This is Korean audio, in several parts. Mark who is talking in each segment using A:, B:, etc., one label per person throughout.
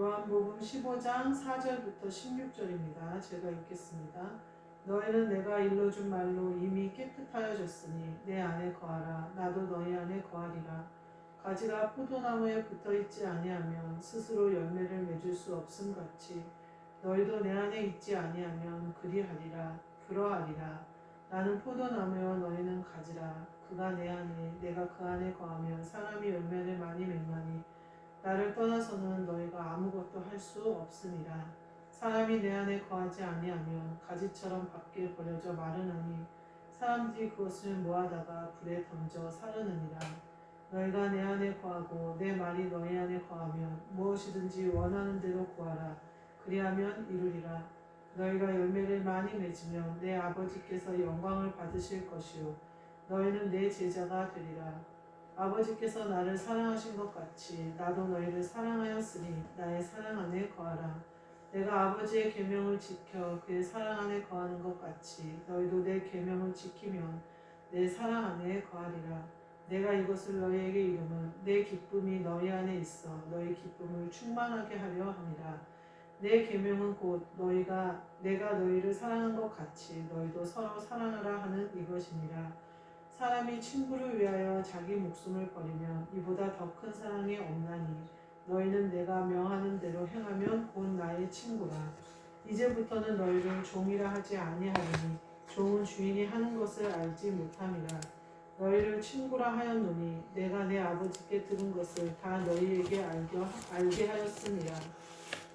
A: 요한복음 15장 4절부터 16절입니다. 제가 읽겠습니다. 너희는 내가 일러준 말로 이미 깨끗하여졌으니 내 안에 거하라. 나도 너희 안에 거하리라. 가지가 포도나무에 붙어있지 아니하면 스스로 열매를 맺을 수 없음 같이 너희도 내 안에 있지 아니하면 그리하리라. 그러하리라. 나는 포도나무여 너희는 가지라. 그가 내 안에 내가 그 안에 거하면 사람이 열매를 많이 맺나니 나를 떠나서는 너희가 아무것도 할 수 없음이라. 사람이 내 안에 거하지 아니하면 가지처럼 밖에 버려져 마르나니 사람들이 그것을 모아다가 불에 던져 사르느니라. 너희가 내 안에 거하고 내 말이 너희 안에 거하면 무엇이든지 원하는 대로 구하라. 그리하면 이루리라. 너희가 열매를 많이 맺으면 내 아버지께서 영광을 받으실 것이요 너희는 내 제자가 되리라. 아버지께서 나를 사랑하신 것 같이 나도 너희를 사랑하였으니 나의 사랑 안에 거하라. 내가 아버지의 계명을 지켜 그의 사랑 안에 거하는 것 같이 너희도 내 계명을 지키면 내 사랑 안에 거하리라. 내가 이것을 너희에게 이름은 내 기쁨이 너희 안에 있어 너희 기쁨을 충만하게 하려 함이라. 내 계명은 곧 너희가 내가 너희를 사랑한 것 같이 너희도 서로 사랑하라 하는 이것이니라. 사람이 친구를 위하여 자기 목숨을 버리면 이보다 더 큰 사랑이 없나니 너희는 내가 명하는 대로 행하면 곧 나의 친구라. 이제부터는 너희를 종이라 하지 아니하리니 종은 주인이 하는 것을 알지 못함이라. 너희를 친구라 하였노니 내가 내 아버지께 들은 것을 다 너희에게 알게 하였음이라.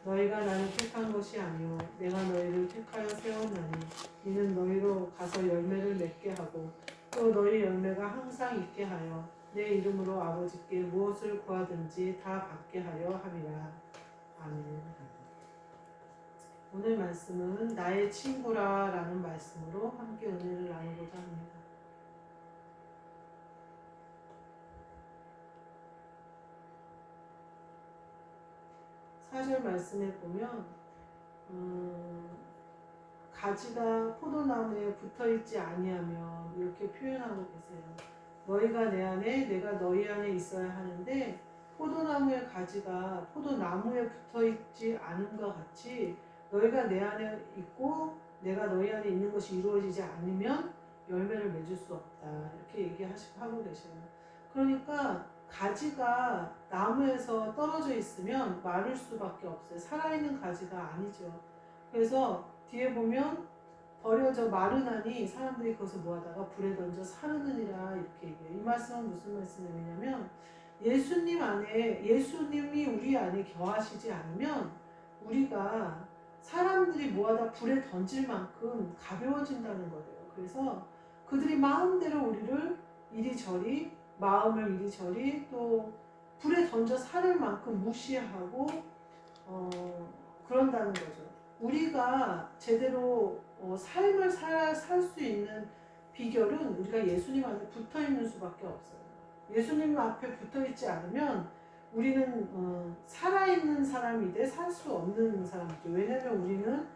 A: 너희가 나를 택한 것이 아니요 내가 너희를 택하여 세웠나니 이는 너희로 가서 열매를 맺게 하고 또 너희 열매가 항상 있게 하여 내 이름으로 아버지께 무엇을 구하든지 다 받게 하려 함이라. 아멘. 오늘 말씀은 나의 친구라 라는 말씀으로 함께 은혜를 나누고자 합니다. 사절 말씀에 보면 가지가 포도나무에 붙어있지 아니하면 이렇게 표현하고 계세요. 너희가 내 안에 내가 너희 안에 있어야 하는데 포도나무의 가지가 포도나무에 붙어있지 않음과 같이 너희가 내 안에 있고 내가 너희 안에 있는 것이 이루어지지 않으면 열매를 맺을 수 없다. 이렇게 하고 계셔요. 그러니까 가지가 나무에서 떨어져 있으면 마를 수밖에 없어요. 살아있는 가지가 아니죠. 그래서 뒤에 보면 버려져 마르나니 사람들이 그것을 모아다가 불에 던져 사르느니라 이렇게 얘기해요. 이 말씀은 무슨 말씀이냐면 예수님이 우리 안에 거하시지 않으면 우리가 사람들이 모아다 불에 던질 만큼 가벼워진다는 거예요. 그래서 그들이 마음대로 우리를 이리저리 마음을 이리저리 또 불에 던져 사를 만큼 무시하고 그런다는 거죠. 우리가 제대로 삶을 살 수 있는 비결은 우리가 예수님 앞에 붙어 있는 수밖에 없어요. 예수님 앞에 붙어 있지 않으면 우리는 살아있는 사람이 돼 살 수 없는 사람이죠. 왜냐하면 우리는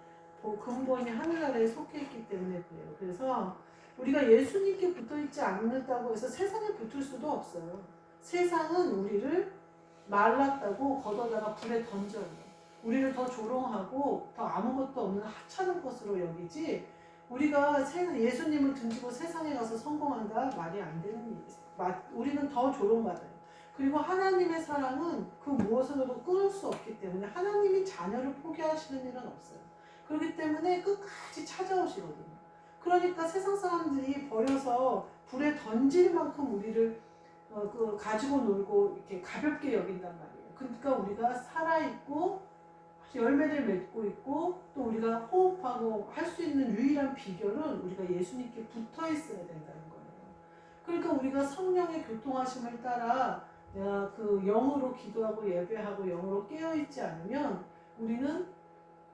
A: 근본이 하늘나라에 속해 있기 때문에 그래요. 그래서 우리가 예수님께 붙어 있지 않는다고 해서 세상에 붙을 수도 없어요. 세상은 우리를 말랐다고 걷어다가 불에 던져요. 우리를 더 조롱하고 더 아무것도 없는 하찮은 것으로 여기지 우리가 예수님을 등지고 세상에 가서 성공한다? 말이 안 되는 일이에요. 우리는 더 조롱받아요. 그리고 하나님의 사랑은 그 무엇으로도 끊을 수 없기 때문에 하나님이 자녀를 포기하시는 일은 없어요. 그렇기 때문에 끝까지 찾아오시거든요. 그러니까 세상 사람들이 버려서 불에 던질 만큼 우리를 가지고 놀고 이렇게 가볍게 여긴단 말이에요. 그러니까 우리가 살아있고 열매를 맺고 있고 또 우리가 호흡하고 할 수 있는 유일한 비결은 우리가 예수님께 붙어 있어야 된다는 거예요. 그러니까 우리가 성령의 교통하심을 따라 내가 그 영으로 기도하고 예배하고 영으로 깨어있지 않으면 우리는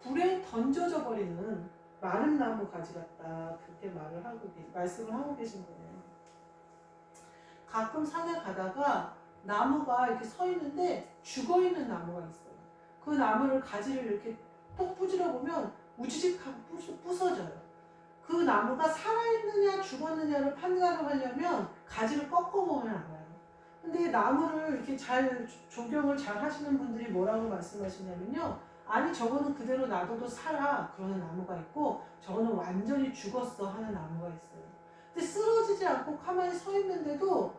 A: 불에 던져져 버리는 마른 나무 가지 같다. 그렇게 말씀을 하고 계신 거예요. 가끔 산에 가다가 나무가 이렇게 서 있는데 죽어 있는 나무가 있어요. 그 나무를 가지를 이렇게 톡 부지러 보면 우지직하고 부서져요. 그 나무가 살아있느냐 죽었느냐를 판단을 하려면 가지를 꺾어보면 알아요. 근데 나무를 이렇게 잘 조경을 잘 하시는 분들이 뭐라고 말씀하시냐면요. 아니 저거는 그대로 놔둬도 살아 그러는 나무가 있고 저거는 완전히 죽었어 하는 나무가 있어요. 근데 쓰러지지 않고 가만히 서 있는데도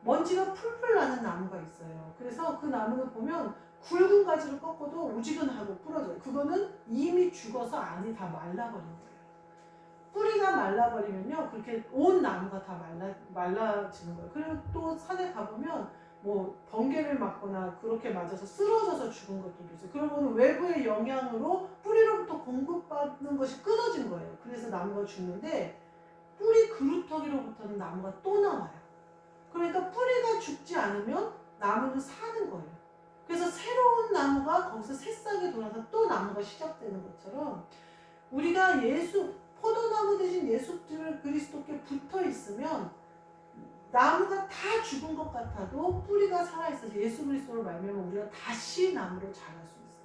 A: 먼지가 풀풀 나는 나무가 있어요. 그래서 그 나무는 보면 굵은 가지를 꺾어도 우지근하고 부러져요. 그거는 이미 죽어서 안이 다 말라버린 거예요. 뿌리가 말라버리면요, 그렇게 온 나무가 다 말라지는 거예요. 그리고 또 산에 가보면 뭐 번개를 맞거나 그렇게 맞아서 쓰러져서 죽은 것들도 있어요. 그러면 외부의 영향으로 뿌리로부터 공급받는 것이 끊어진 거예요. 그래서 나무가 죽는데 뿌리 그루터기로부터는 나무가 또 나와요. 그러니까 뿌리가 죽지 않으면 나무는 사는 거예요. 그래서 새로운 나무가 거기서 새싹이 돌아서 또 나무가 시작되는 것처럼 우리가 포도나무 대신 예수 그리스도께 붙어 있으면 나무가 다 죽은 것 같아도 뿌리가 살아있어서 예수 그리스도를 말미암아 우리가 다시 나무로 자랄 수 있어요.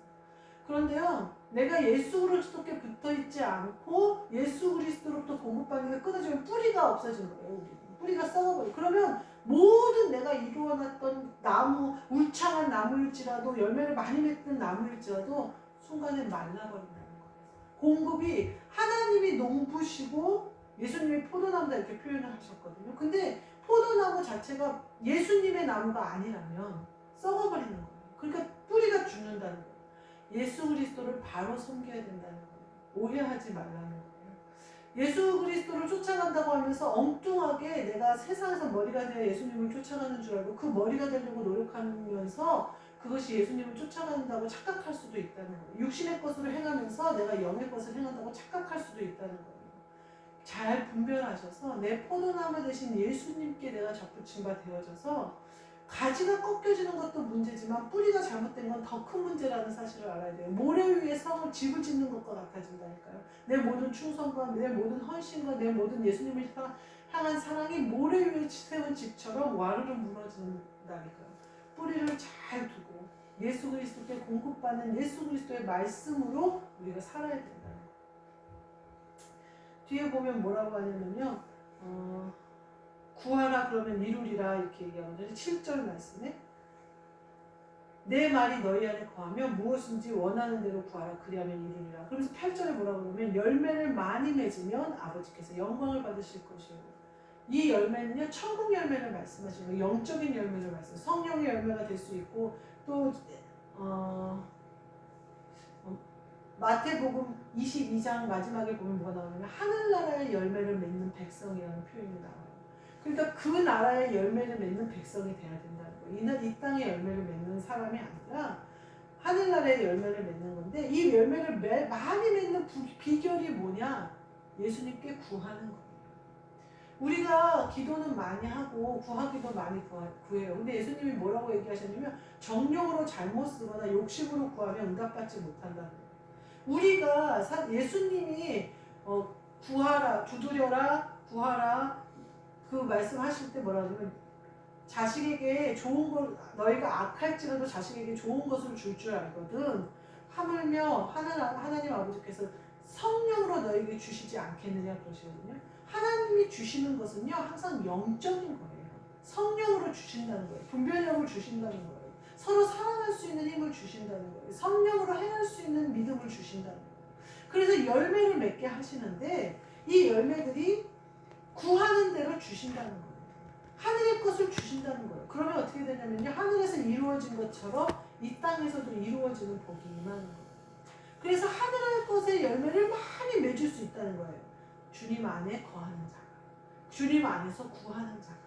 A: 그런데요, 내가 예수 그리스도께 붙어 있지 않고 예수 그리스도로부터 공급받는 게 끊어지면 뿌리가 없어진 거예요. 우리는. 뿌리가 썩어버려요. 그러면 모든 내가 이루어놨던 나무, 울창한 나무일지라도 열매를 많이 맺던 나무일지라도 순간에 말라버린다는 거예요. 공급이 하나님이 농부시고 예수님이 포도나무다 이렇게 표현을 하셨거든요. 근데 포도나무 자체가 예수님의 나무가 아니라면 썩어버리는 거예요. 그러니까 뿌리가 죽는다는 거예요. 예수 그리스도를 바로 섬겨야 된다는 거예요. 오해하지 말라는 거예요. 예수 그리스도를 쫓아간다고 하면서 엉뚱하게 내가 세상에서 머리가 되어 예수님을 쫓아가는 줄 알고 그 머리가 되려고 노력하면서 그것이 예수님을 쫓아간다고 착각할 수도 있다는 거예요. 육신의 것으로 행하면서 내가 영의 것을 행한다고 착각할 수도 있다는 거예요. 잘 분별하셔서 내 포도나무 대신 예수님께 내가 접붙임 바 되어져서 가지가 꺾여지는 것도 문제지만 뿌리가 잘못된 건 더 큰 문제라는 사실을 알아야 돼요. 모래 위에 집을 짓는 것과 같아진다니까요. 내 모든 충성과 내 모든 헌신과 내 모든 예수님을 향한 사랑이 모래 위에 세운 집처럼 와르르 무너진다니까요. 뿌리를 잘 두고 예수 그리스도께 공급받는 예수 그리스도의 말씀으로 우리가 살아야 된다는 거예요. 뒤에 보면 뭐라고 하냐면요. 구하라 그러면 이루리라 이렇게 얘기하거든요. 7절 말씀에 내 말이 너희 안에 거하면 무엇인지 원하는 대로 구하라 그리하면 이루리라. 그러면서 8절에 뭐라고 그러면 열매를 많이 맺으면 아버지께서 영광을 받으실 것이요. 이 열매는요 천국 열매를 말씀하시는 거예요. 영적인 열매를 말씀하시는 성령의 열매가 될 수 있고 또 마태복음 22장 마지막에 보면 뭐가 나오냐면 하늘나라의 열매를 맺는 백성이라는 표현이 나와요. 그러니까 그 나라의 열매를 맺는 백성이 돼야 된다는 거예요. 이 땅의 열매를 맺는 사람이 아니라 하늘나라의 열매를 맺는 건데 이 열매를 많이 맺는 비결이 뭐냐? 예수님께 구하는 거예요. 우리가 기도는 많이 하고 구하기도 많이 구해요. 근데 예수님이 뭐라고 얘기하셨냐면 정욕으로 잘못 쓰거나 욕심으로 구하면 응답받지 못한다는 거예요. 우리가 예수님이 구하라, 두드려라, 구하라 그 말씀하실 때 뭐라 하냐면 자식에게 좋은 걸 너희가 악할지라도 자식에게 좋은 것을 줄 줄 알거든 하물며 하나님 아버지께서 성령으로 너희에게 주시지 않겠느냐 그러시거든요. 하나님이 주시는 것은요 항상 영적인 거예요. 성령으로 주신다는 거예요. 분별력을 주신다는 거예요. 서로 사랑할 수 있는 힘을 주신다는 거예요. 성령으로 행할 수 있는 믿음을 주신다는 거예요. 그래서 열매를 맺게 하시는데 이 열매들이 구하는 대로 주신다는 거예요. 하늘의 것을 주신다는 거예요. 그러면 어떻게 되냐면요. 하늘에서 이루어진 것처럼 이 땅에서도 이루어지는 복이 임하는 거예요. 그래서 하늘의 것의 열매를 많이 맺을 수 있다는 거예요. 주님 안에 거하는 자가. 주님 안에서 구하는 자가.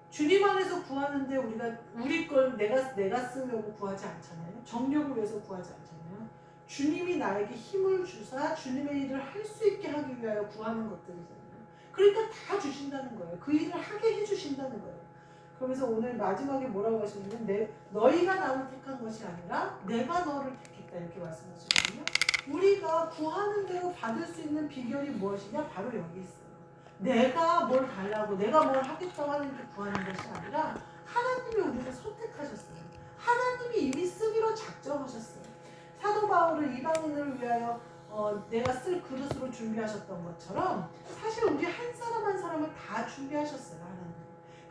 A: 주님 안에서 구하는데 우리가 우리 걸 내가 쓰려고 구하지 않잖아요. 정력을 위해서 구하지 않잖아요. 주님이 나에게 힘을 주사 주님의 일을 할 수 있게 하기 위하여 구하는 것들이잖아요. 그러니까 다 주신다는 거예요. 그 일을 하게 해주신다는 거예요. 그러면서 오늘 마지막에 뭐라고 하시냐면 너희가 나를 택한 것이 아니라 내가 너를 택했다 이렇게 말씀하시거든요. 우리가 구하는 대로 받을 수 있는 비결이 무엇이냐? 바로 여기 있어요. 내가 뭘 달라고 내가 뭘 하겠다고 하는 게 구하는 것이 아니라 하나님이 우리를 선택하셨어요. 하나님이 이미 쓰기로 작정하셨어요. 사도 바울을 이방인을 위하여 내가 쓸 그릇으로 준비하셨던 것처럼 사실 우리 한 사람 한 사람을 다 준비하셨어요. 하나님.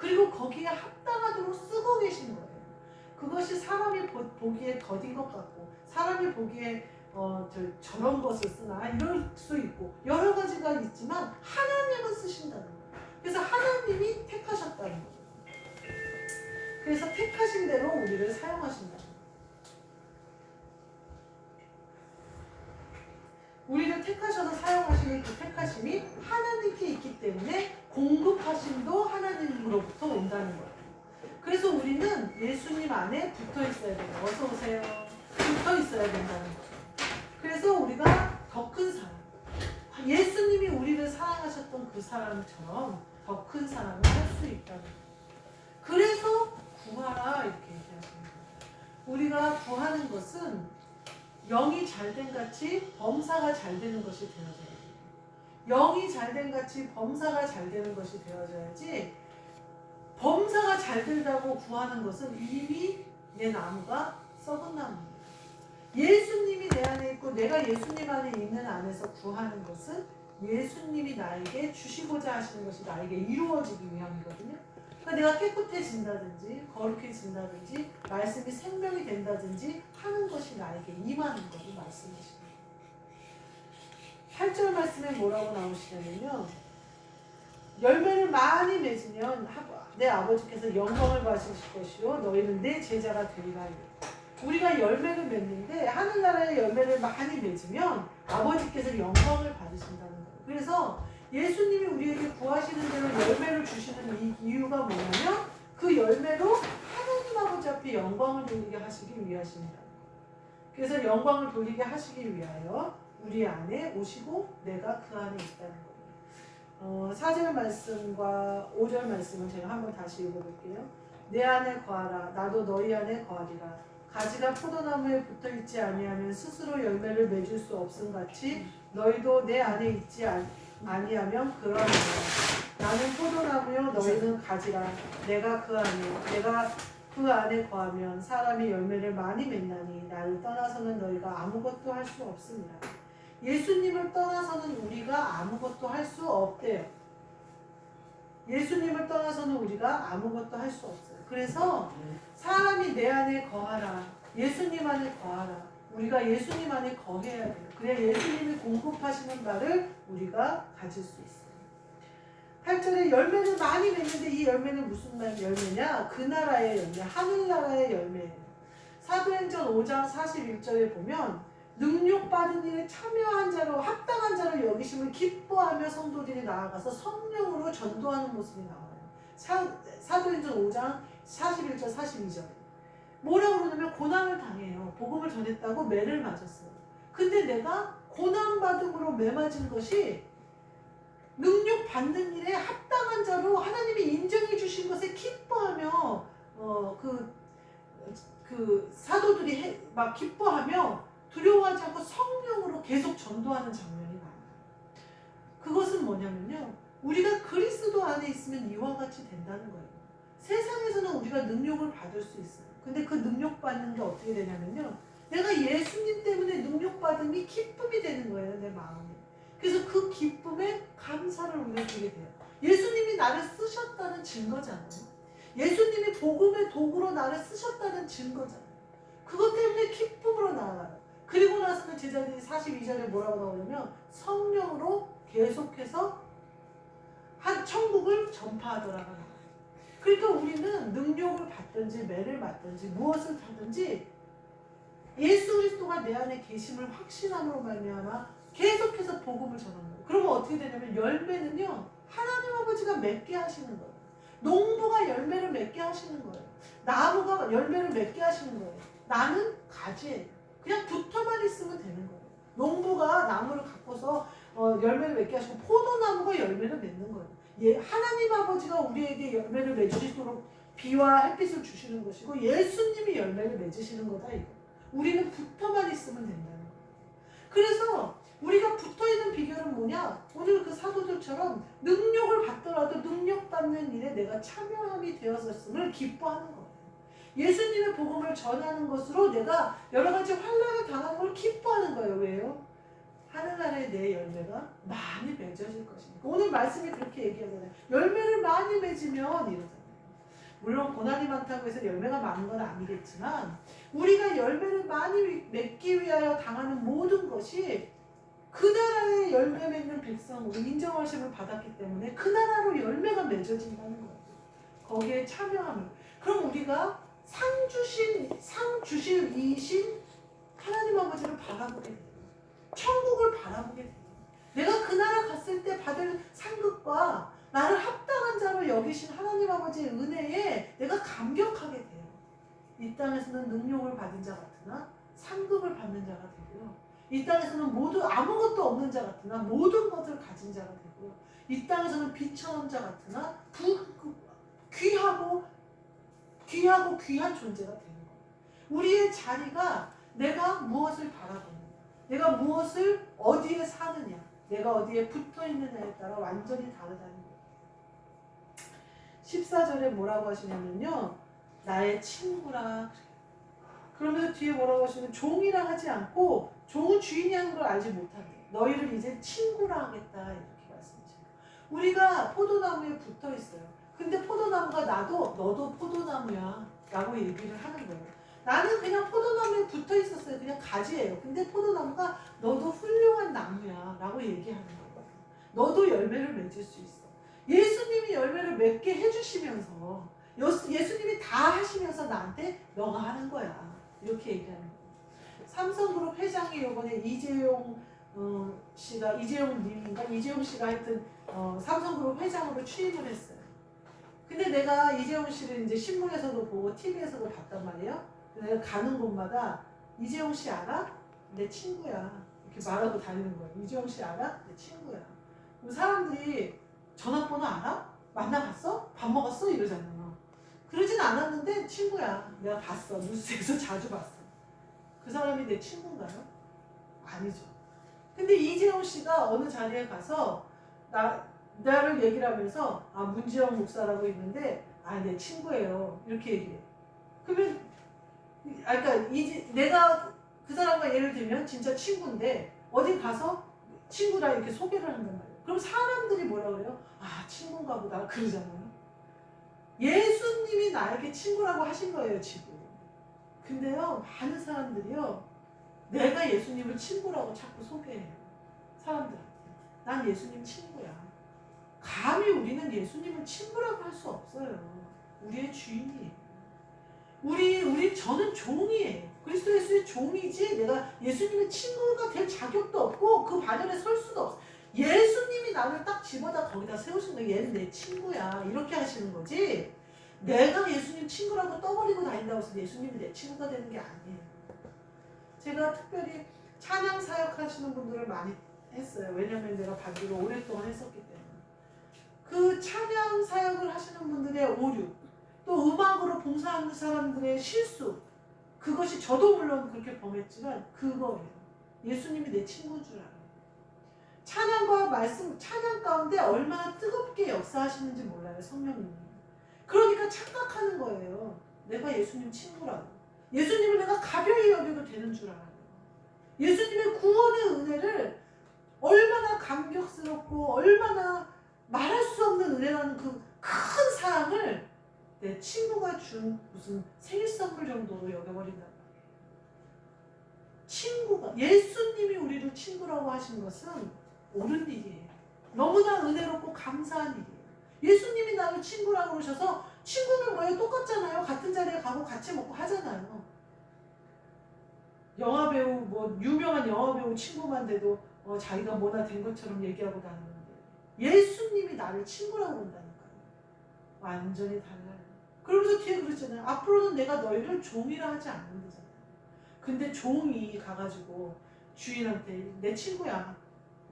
A: 그리고 거기에 합당하도록 쓰고 계신 거예요. 그것이 사람이 보기에 더딘 것 같고 사람이 보기에 저런 것을 쓰나 이럴 수 있고 여러 가지가 있지만 하나님은 쓰신다는 거예요. 그래서 하나님이 택하셨다는 거예요. 그래서 택하신 대로 우리를 사용하신다는 거예요. 우리를 택하셔서 사용하시는 그 택하심이 하나님께 있기 때문에 공급하심도 하나님으로부터 온다는 거예요. 그래서 우리는 예수님 안에 붙어 있어야 돼요. 어서 오세요. 붙어 있어야 된다는 거예요. 그래서 우리가 더 큰 사랑, 예수님이 우리를 사랑하셨던 그 사랑처럼 더 큰 사랑을 할 수 있다는 거예요. 그래서 구하라 이렇게 얘기하시는 거예요. 우리가 구하는 것은 영이 잘된 같이 범사가 잘 되는 것이 되어져야 돼요. 영이 잘된 같이 범사가 잘 되는 것이 되어져야지 범사가 잘 된다고 구하는 것은 이미 내 나무가 썩은 나무입니다. 예수님이 내 안에 있고 내가 예수님 안에 있는 안에서 구하는 것은 예수님이 나에게 주시고자 하시는 것이 나에게 이루어지기 위함이거든요. 그러니까 내가 깨끗해진다든지 거룩해진다든지 말씀이 생명이 된다든지 하는 것이 나에게 임하는 것을 말씀하시는 거예요. 8절 말씀에 뭐라고 나오시냐면요. 열매를 많이 맺으면 내 아버지께서 영광을 받으실 것이요 너희는 내 제자가 되리라. 우리가 열매를 맺는데 하늘나라의 열매를 많이 맺으면 아버지께서 영광을 받으신다는 거예요. 그래서 예수님이 우리에게 구하시는 대로 열매를 주시는 이 이유가 뭐냐면 그 열매로 하나님 아버지 앞에 영광을 돌리게 하시기 위하십니다. 그래서 영광을 돌리게 하시기 위하여 우리 안에 오시고 내가 그 안에 있다는 거예요. 4절 말씀과 5절 말씀을 제가 한번 다시 읽어볼게요. 내 안에 거하라 나도 너희 안에 거하리라. 가지가 포도나무에 붙어있지 아니하면 스스로 열매를 맺을 수 없음 같이 너희도 내 안에 있지 아니하면 그러하니라. 나는 포도나무요 너희는 가지라. 내가 그 안에 내가 그 안에 거하면 사람이 열매를 많이 맺나니 나를 떠나서는 너희가 아무것도 할 수 없습니다. 예수님을 떠나서는 우리가 아무것도 할 수 없대요. 예수님을 떠나서는 우리가 아무것도 할 수 없어요. 그래서 사람이 내 안에 거하라. 예수님 안에 거하라. 우리가 예수님 안에 거해야 돼요. 그래야 예수님이 공급하시는 바를 우리가 가질 수 있어요. 8절에 열매를 많이 맺는데 이 열매는 무슨 열매냐? 그 나라의 열매, 하늘나라의 열매예요. 사도행전 5장 41절에 보면 능력받은 일에 참여한 자로 합당한 자로 여기심을 기뻐하며 성도들이 나아가서 성령으로 전도하는 모습이 나와요. 사도행전 5장 41절 42절에 뭐라고 그러냐면 고난을 당해요. 복음을 전했다고 매를 맞았어요. 근데 내가 고난받음으로 매 맞은 것이 능력 받는 일에 합당한 자로 하나님이 인정해 주신 것에 기뻐하며 그 사도들이 막 기뻐하며 두려워하지 않고 성령으로 계속 전도하는 장면이 나와요. 그것은 뭐냐면요. 우리가 그리스도 안에 있으면 이와 같이 된다는 거예요. 세상에서는 우리가 능력을 받을 수 있어요. 근데 그 능력 받는 게 어떻게 되냐면요. 내가 예수님 때문에 능력 받음이 기쁨이 되는 거예요. 내 마음에. 그래서 그 기쁨에 감사를 올려드리게 돼요. 예수님이 나를 쓰셨다는 증거잖아요. 예수님이 복음의 도구로 나를 쓰셨다는 증거잖아요. 그것 때문에 기쁨으로 나아가요. 그리고 나서는 제자들이 42절에 뭐라고 나오냐면 성령으로 계속해서 한 천국을 전파하더라가 나와요. 그러니까 우리는 능력을 받든지 매를 맞든지 무엇을 하든지 예수 그리스도가 내 안에 계심을 확신함으로 말미암아 계속해서 복음을 전하는 거예요. 그러면 어떻게 되냐면 열매는요. 하나님 아버지가 맺게 하시는 거예요. 농부가 열매를 맺게 하시는 거예요. 나무가 열매를 맺게 하시는 거예요. 나는 가지예요. 그냥 붙어만 있으면 되는 거예요. 농부가 나무를 갖고서 열매를 맺게 하시고 포도나무가 열매를 맺는 거예요. 하나님 아버지가 우리에게 열매를 맺으시도록 비와 햇빛을 주시는 것이고 예수님이 열매를 맺으시는 거다 이거. 우리는 붙어만 있으면 된다는 거예요. 그래서 우리가 붙어있는 비결은 뭐냐? 오늘 그 사도들처럼 능력을 받더라도 능력 받는 일에 내가 참여함이 되었음을 기뻐하는 거예요. 예수님의 복음을 전하는 것으로 내가 여러 가지 환난을 당하는 걸 기뻐하는 거예요. 왜요? 하늘나라의 내 열매가 많이 맺어질 것이니까. 오늘 말씀이 그렇게 얘기하잖아요. 열매를 많이 맺으면 이러잖아요. 물론 고난이 많다고 해서 열매가 많은 건 아니겠지만 우리가 열매를 많이 맺기 위하여 당하는 모든 것이 그 나라의 열매 맺는 백성으로 인정하심을 받았기 때문에 그 나라로 열매가 맺어진다는 거예요. 거기에 참여하면. 그럼 우리가 상 주실 이신 하나님 아버지를 바라보게 돼요. 천국을 바라보게 돼요. 내가 그 나라 갔을 때 받을 상급과 나를 합당한 자로 여기신 하나님 아버지의 은혜에 내가 감격하게 돼요. 이 땅에서는 능력을 받은 자 같으나 상급을 받는 자가 되고요. 이 땅에서는 모두 아무것도 없는 자 같으나 모든 것을 가진 자가 되고요. 이 땅에서는 비천한 자 같으나 귀하고 귀한 존재가 되는 거예요. 우리의 자리가 내가 무엇을 바라보느냐, 내가 무엇을 어디에 사느냐, 내가 어디에 붙어 있느냐에 따라 완전히 다르다는 거예요. 14절에 뭐라고 하시냐면요, 나의 친구라. 그러면서 뒤에 뭐라고 하시면 종이라 하지 않고 종은 주인이 하는 걸 알지 못하게 너희를 이제 친구라 하겠다 이렇게 말씀하시죠. 우리가 포도나무에 붙어 있어요. 근데 포도나무가 너도 포도나무야 라고 얘기를 하는 거예요. 나는 그냥 포도나무에 붙어 있었어요. 그냥 가지예요. 근데 포도나무가 너도 훌륭한 나무야 라고 얘기하는 거예요. 너도 열매를 맺을 수 있어. 예수님이 열매를 맺게 해주시면서 예수님이 다 하시면서 나한테 너가 하는 거야 이렇게 얘기하는 거예요. 삼성그룹 회장이 이번에 이재용 씨가 하여튼 삼성그룹 회장으로 취임을 했어요. 근데 내가 이재용 씨를 이제 신문에서도 보고 TV에서도 봤단 말이에요. 내가 가는 곳마다 이재용 씨 알아? 내 친구야 이렇게 말하고 다니는 거예요. 이재용 씨 알아? 내 친구야. 그럼 사람들이 전화번호 알아? 만나봤어? 밥 먹었어? 이러잖아요. 그러진 않았는데 친구야. 내가 봤어. 뉴스에서 자주 봤어. 그 사람이 내 친구인가요? 아니죠. 근데 이재용 씨가 어느 자리에 가서 나를 얘기를 하면서 문지영 목사라고 있는데 내 친구예요. 이렇게 얘기해. 그러면 그러니까 내가 그 사람과 예를 들면 진짜 친구인데 어디 가서 친구라 이렇게 소개를 한단 말이에요. 그럼 사람들이 뭐라 그래요? 친구인가 보다 그러잖아요. 예수님이 나에게 친구라고 하신 거예요 지금. 근데요 많은 사람들이요 내가 예수님을 친구라고 자꾸 소개해요. 사람들한테 난 예수님 친구야. 감히 우리는 예수님을 친구라고 할 수 없어요. 우리의 주인이에요. 저는 종이에요. 그리스도 예수의 종이지 내가 예수님의 친구가 될 자격도 없고 그 반열에 설 수도 없어. 예수님이 나를 딱 집어다 거기다 세우신 거예요. 얘는 내 친구야 이렇게 하시는 거지 내가 예수님 친구라고 떠버리고 다닌다고 해서 예수님이 내 친구가 되는 게 아니에요. 제가 특별히 찬양 사역 하시는 분들을 많이 했어요. 왜냐면 내가 반주를 오랫동안 했었기 때문에. 그 찬양 사역을 하시는 분들의 오류, 또 음악으로 봉사하는 사람들의 실수, 그것이 저도 물론 그렇게 범했지만 그거예요. 예수님이 내 친구인 줄 알아요. 찬양과 말씀, 찬양 가운데 얼마나 뜨겁게 역사하시는지 몰라요, 성령님이. 그러니까 착각하는 거예요. 내가 예수님 친구라고. 예수님을 내가 가벼이 여겨도 되는 줄 알아요. 예수님의 구원의 은혜를 얼마나 감격스럽고 얼마나 말할 수 없는 은혜라는 그 큰 사랑을 내 친구가 준 무슨 생일 선물 정도로 여겨버린단 말이에요. 친구가, 예수님이 우리를 친구라고 하신 것은 옳은 일이에요. 너무나 은혜롭고 감사한 일이에요. 예수님이 나를 친구라고 그러셔서 친구는 뭐예요? 똑같잖아요. 같은 자리에 가고 같이 먹고 하잖아요. 영화배우, 유명한 영화배우 친구만 돼도 자기가 뭐나 된 것처럼 얘기하고 다니는데 예수님이 나를 친구라고 본다니까요. 완전히 달라요. 그러면서 뒤에 그러잖아요. 앞으로는 내가 너희를 종이라 하지 않는다잖아요. 근데 종이 가가지고 주인한테 내 친구야.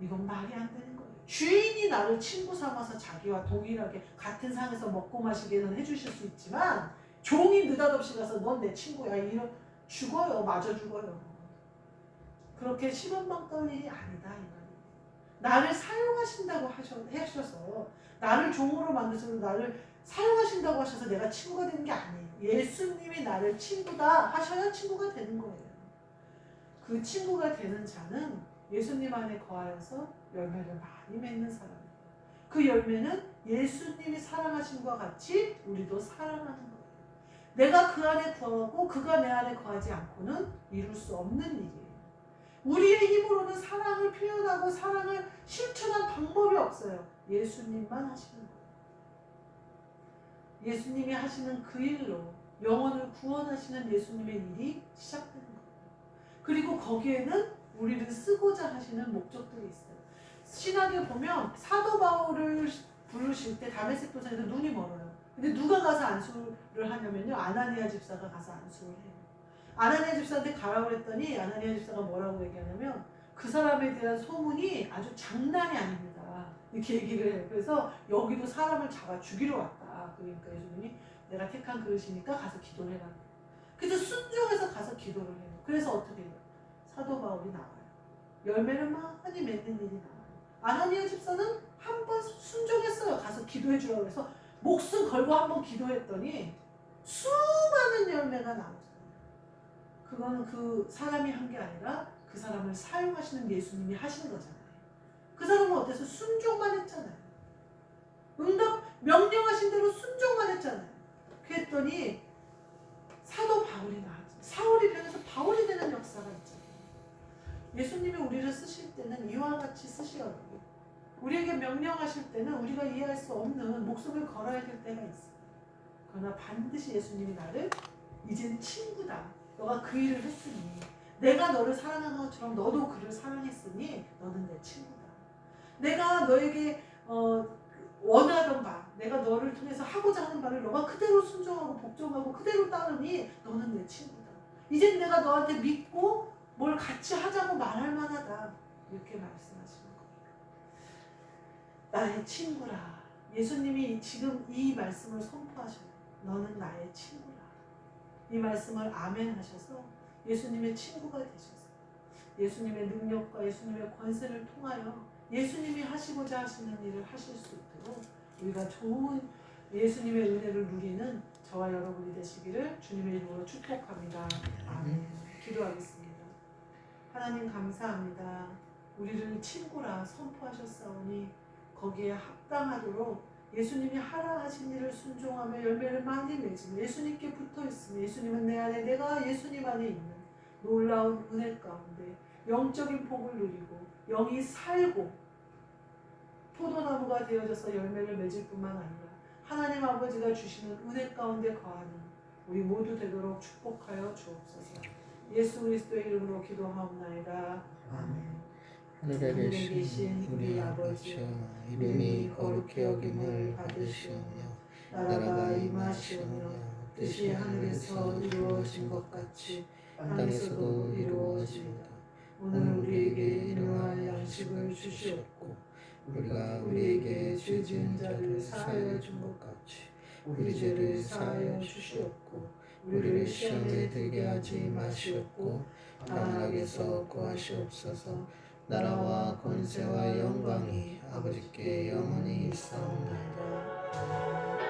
A: 이건 말이 안 되는 거예요. 주인이 나를 친구 삼아서 자기와 동일하게 같은 상에서 먹고 마시게는 해주실 수 있지만 종이 느닷없이 가서 넌 내 친구야. 이런 죽어요. 맞아 죽어요. 그렇게 시범만 떨 일이 아니다 이 말이에요. 나를 사용하신다고 하셔서 나를 종으로 만드셔서 나를 사용하신다고 하셔서 내가 친구가 되는 게 아니에요. 예수님이 나를 친구다 하셔야 친구가 되는 거예요. 그 친구가 되는 자는 예수님 안에 거하여서 열매를 많이 맺는 사람이에요. 그 열매는 예수님이 사랑하심과 같이 우리도 사랑하는 거예요. 내가 그 안에 거하고 그가 내 안에 거하지 않고는 이룰 수 없는 일이에요. 우리의 힘으로는 사랑을 표현하고 사랑을 실천할 방법이 없어요. 예수님만 하시는 거예요. 예수님이 하시는 그 일로 영혼을 구원하시는 예수님의 일이 시작되는 거예요. 그리고 거기에는 우리를 쓰고자 하시는 목적들이 있어요. 신학에 보면 사도 바울을 부르실 때 다메섹 도상에서 눈이 멀어요. 근데 누가 가서 안수를 하냐면요, 아나니아 집사가 가서 안수를 해요. 아나니아 집사한테 가라고 그랬더니 아나니아 집사가 뭐라고 얘기하냐면 그 사람에 대한 소문이 아주 장난이 아닙니다. 이렇게 얘기를 해요. 그래서 여기도 사람을 잡아 죽이러 왔다. 그러니까 예수님이 내가 택한 그릇이니까 가서 기도를 해라. 그래서 순종해서 가서 기도를 해요. 그래서 어떻게 해요? 사도 바울이 나와요. 열매를 많이 맺는 일이 나와요. 아나니아 집사는 한 번 순종했어요. 가서 기도해 주라고 해서 목숨 걸고 한 번 기도했더니 수많은 열매가 나오잖아요. 그거는 그 사람이 한 게 아니라 그 사람을 사용하시는 예수님이 하신 거잖아요. 그 사람은 어때서 순종만 했잖아요. 응답 명령하신 대로 순종만 했잖아요. 그랬더니 사도 바울이 나왔죠. 사울이 변해서 바울이 되는 역사가 있잖아요. 예수님이 우리를 쓰실 때는 이와 같이 쓰시라고. 우리에게 명령하실 때는 우리가 이해할 수 없는 목숨을 걸어야 될 때가 있어요. 그러나 반드시 예수님이 나를 이젠 친구다. 너가 그 일을 했으니 내가 너를 사랑하는 것처럼 너도 그를 사랑했으니 너는 내 친구다. 내가 너에게 원하던 바, 내가 너를 통해서 하고자 하는 바를 너가 그대로 순종하고 복종하고 그대로 따르니 너는 내 친구다. 이젠 내가 너한테 믿고 뭘 같이 하자고 말할 만하다. 이렇게 말씀하시는 거예요. 나의 친구라. 예수님이 지금 이 말씀을 선포하셔요. 너는 나의 친구라. 이 말씀을 아멘 하셔서 예수님의 친구가 되셔서 예수님의 능력과 예수님의 권세를 통하여 예수님이 하시고자 하시는 일을 하실 수 있도록 우리가 좋은 예수님의 은혜를 누리는 저와 여러분이 되시기를 주님의 이름으로 축복합니다. 아멘. 기도하겠습니다. 하나님 감사합니다. 우리를 친구라 선포하셨사오니 거기에 합당하도록 예수님이 하라 하신 일을 순종하며 열매를 많이 맺으며 예수님께 붙어있으며 예수님은 내 안에 내가 예수님 안에 있는 놀라운 은혜 가운데 영적인 복을 누리고 영이 살고 포도나무가 되어져서 열매를 맺을 뿐만 아니라 하나님 아버지가 주시는 은혜 가운데 거하는 우리 모두 되도록 축복하여 주옵소서. 예수 그리스도의 이름으로 기도하옵나이다. 아멘.
B: 하늘에 계신 우리 아버지여, 이름이 거룩히 여김을 받으시오며 나라가 임하시오며 뜻이 하늘에서 이루어진 것 같이 땅에서도 이루어집니다. 오늘 우리에게 일용할 양식을 주시옵고 우리가 우리에게 죄 지은 자를 사하여 준 것 같이 우리 죄를 사하여 주시옵고 우리를 시험에 들게 하지 마시옵고 다만 악에서 구하시옵소서. 나라와 권세와 영광이 아버지께 영원히 있사옵나이다.